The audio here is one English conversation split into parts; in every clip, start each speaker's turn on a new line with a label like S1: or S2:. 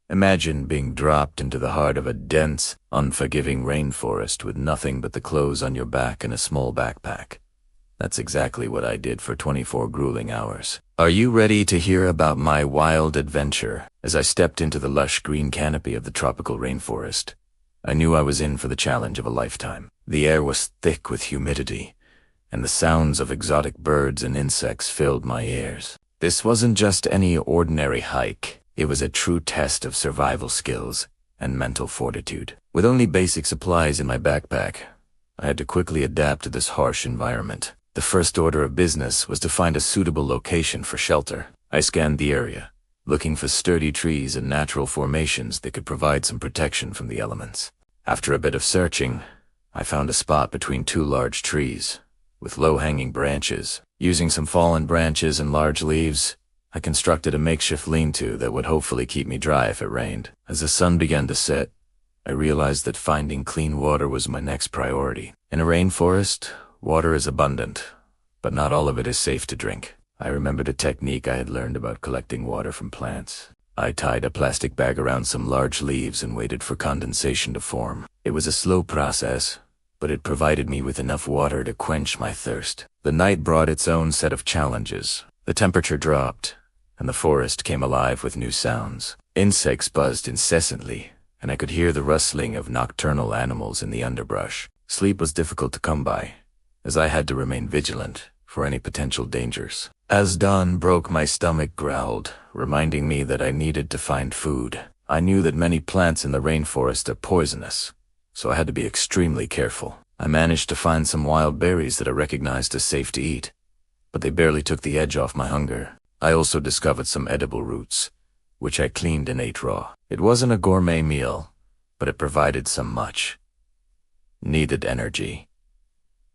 S1: Imagine being dropped into the heart of a dense, unforgiving rainforest with nothing but the clothes on your back and a small backpack. That's exactly what I did for 24 grueling hours. Are you ready to hear about my wild adventure? As I stepped into the lush green canopy of the tropical rainforest, I knew I was in for the challenge of a lifetime. The air was thick with humidity, and the sounds of exotic birds and insects filled my ears. This wasn't just any ordinary hike. It was a true test of survival skills and mental fortitude. With only basic supplies in my backpack, I had to quickly adapt to this harsh environment. The first order of business was to find a suitable location for shelter. I scanned the area, looking for sturdy trees and natural formations that could provide some protection from the elements. After a bit of searching, I found a spot between two large trees, with low-hanging branches. Using some fallen branches and large leaves, I constructed a makeshift lean-to that would hopefully keep me dry if it rained. As the sun began to set, I realized that finding clean water was my next priority. In a rainforest, water is abundant, but not all of it is safe to drink. I remembered a technique I had learned about collecting water from plants. I tied a plastic bag around some large leaves and waited for condensation to form. It was a slow process, but it provided me with enough water to quench my thirst. The night brought its own set of challenges. The temperature dropped, and the forest came alive with new sounds. Insects buzzed incessantly, and I could hear the rustling of nocturnal animals in the underbrush. Sleep was difficult to come by, as I had to remain vigilant for any potential dangers. As dawn broke, my stomach growled, reminding me that I needed to find food. I knew that many plants in the rainforest are poisonous, so I had to be extremely careful. I managed to find some wild berries that I recognized as safe to eat, but they barely took the edge off my hunger. I also discovered some edible roots, which I cleaned and ate raw. It wasn't a gourmet meal, but it provided some much-needed energy.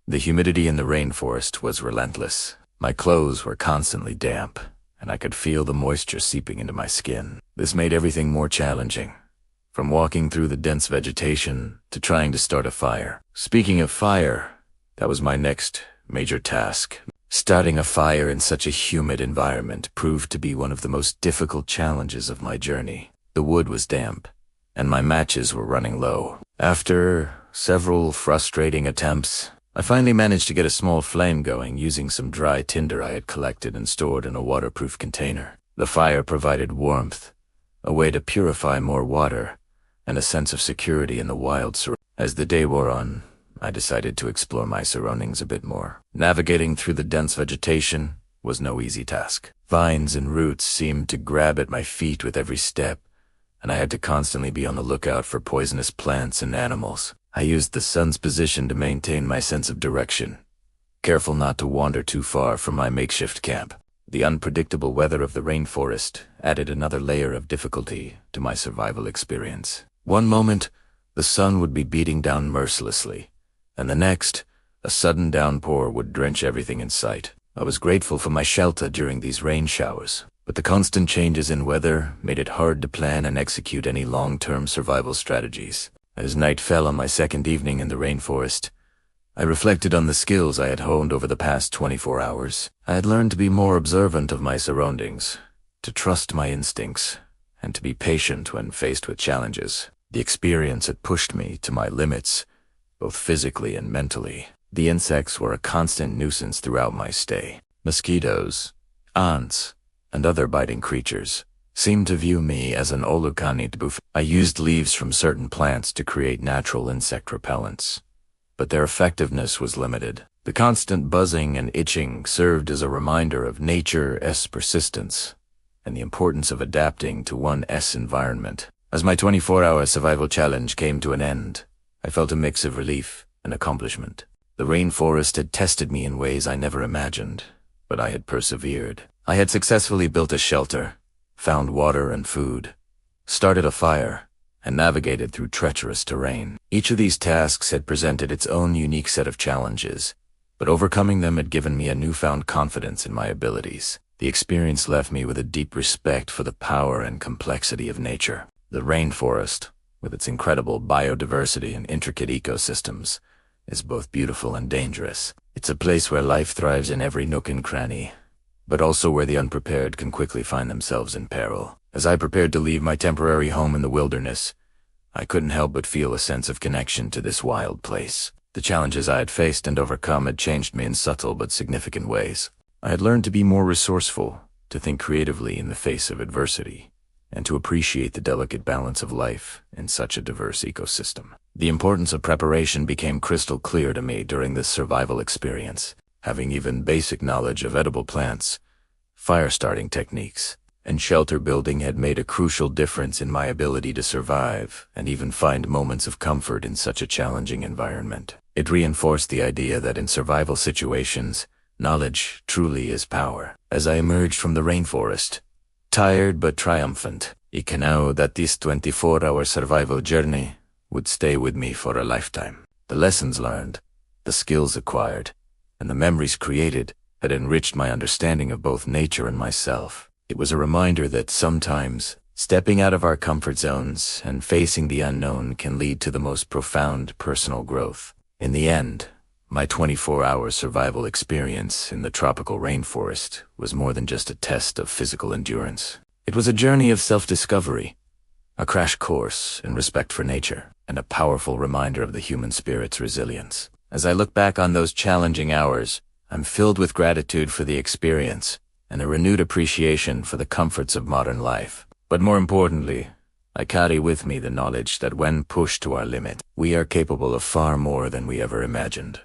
S1: The humidity in the rainforest was relentless. My clothes were constantly damp, and I could feel the moisture seeping into my skin. This made everything more challenging, from walking through the dense vegetation to trying to start a fire. Speaking of fire, that was my next major task. Starting a fire in such a humid environment proved to be one of the most difficult challenges of my journey. The wood was damp, and my matches were running low. After several frustrating attempts, I finally managed to get a small flame going using some dry tinder I had collected and stored in a waterproof container. The fire provided warmth, a way to purify more water, and a sense of security in the wild surroundings. As the day wore on, I decided to explore my surroundings a bit more. Navigating through the dense vegetation was no easy task. Vines and roots seemed to grab at my feet with every step, and I had to constantly be on the lookout for poisonous plants and animals. I used the sun's position to maintain my sense of direction, careful not to wander too far from my makeshift camp. The unpredictable weather of the rainforest added another layer of difficulty to my survival experience. One moment, the sun would be beating down mercilessly, and the next, a sudden downpour would drench everything in sight. I was grateful for my shelter during these rain showers, but the constant changes in weather made it hard to plan and execute any long-term survival strategies. As night fell on my second evening in the rainforest, I reflected on the skills I had honed over the past 24 hours. I had learned to be more observant of my surroundings, to trust my instincts, and to be patient when faced with challenges. The experience had pushed me to my limits, both physically and mentally. The insects were a constant nuisance throughout my stay. Mosquitoes, ants, and other biting creatures seemed to view me as an olucanid buffet. I used leaves from certain plants to create natural insect repellents, but their effectiveness was limited. The constant buzzing and itching served as a reminder of nature's persistence and the importance of adapting to one's environment. As my 24-hour survival challenge came to an end, I felt a mix of relief and accomplishment. The rainforest had tested me in ways I never imagined, but I had persevered. I had successfully built a shelter, found water and food, started a fire, and navigated through treacherous terrain. Each of these tasks had presented its own unique set of challenges, but overcoming them had given me a newfound confidence in my abilities. The experience left me with a deep respect for the power and complexity of nature. The rainforest, with its incredible biodiversity and intricate ecosystems, is both beautiful and dangerous. It's a place where life thrives in every nook and cranny, but also where the unprepared can quickly find themselves in peril. As I prepared to leave my temporary home in the wilderness, I couldn't help but feel a sense of connection to this wild place. The challenges I had faced and overcome had changed me in subtle but significant ways. I had learned to be more resourceful, to think creatively in the face of adversity, and to appreciate the delicate balance of life in such a diverse ecosystem. The importance of preparation became crystal clear to me during this survival experience. Having even basic knowledge of edible plants, fire starting techniques, and shelter building had made a crucial difference in my ability to survive and even find moments of comfort in such a challenging environment. It reinforced the idea that in survival situations, knowledge truly is power. As I emerged from the rainforest, tired but triumphant, I can know that this 24-hour survival journey would stay with me for a lifetime. The lessons learned, the skills acquired, and the memories created had enriched my understanding of both nature and myself. It was a reminder that sometimes stepping out of our comfort zones and facing the unknown can lead to the most profound personal growth. In the end, my 24-hour survival experience in the tropical rainforest was more than just a test of physical endurance. It was a journey of self-discovery, a crash course in respect for nature, and a powerful reminder of the human spirit's resilience. As I look back on those challenging hours, I'm filled with gratitude for the experience and a renewed appreciation for the comforts of modern life. But more importantly, I carry with me the knowledge that when pushed to our limit, we are capable of far more than we ever imagined.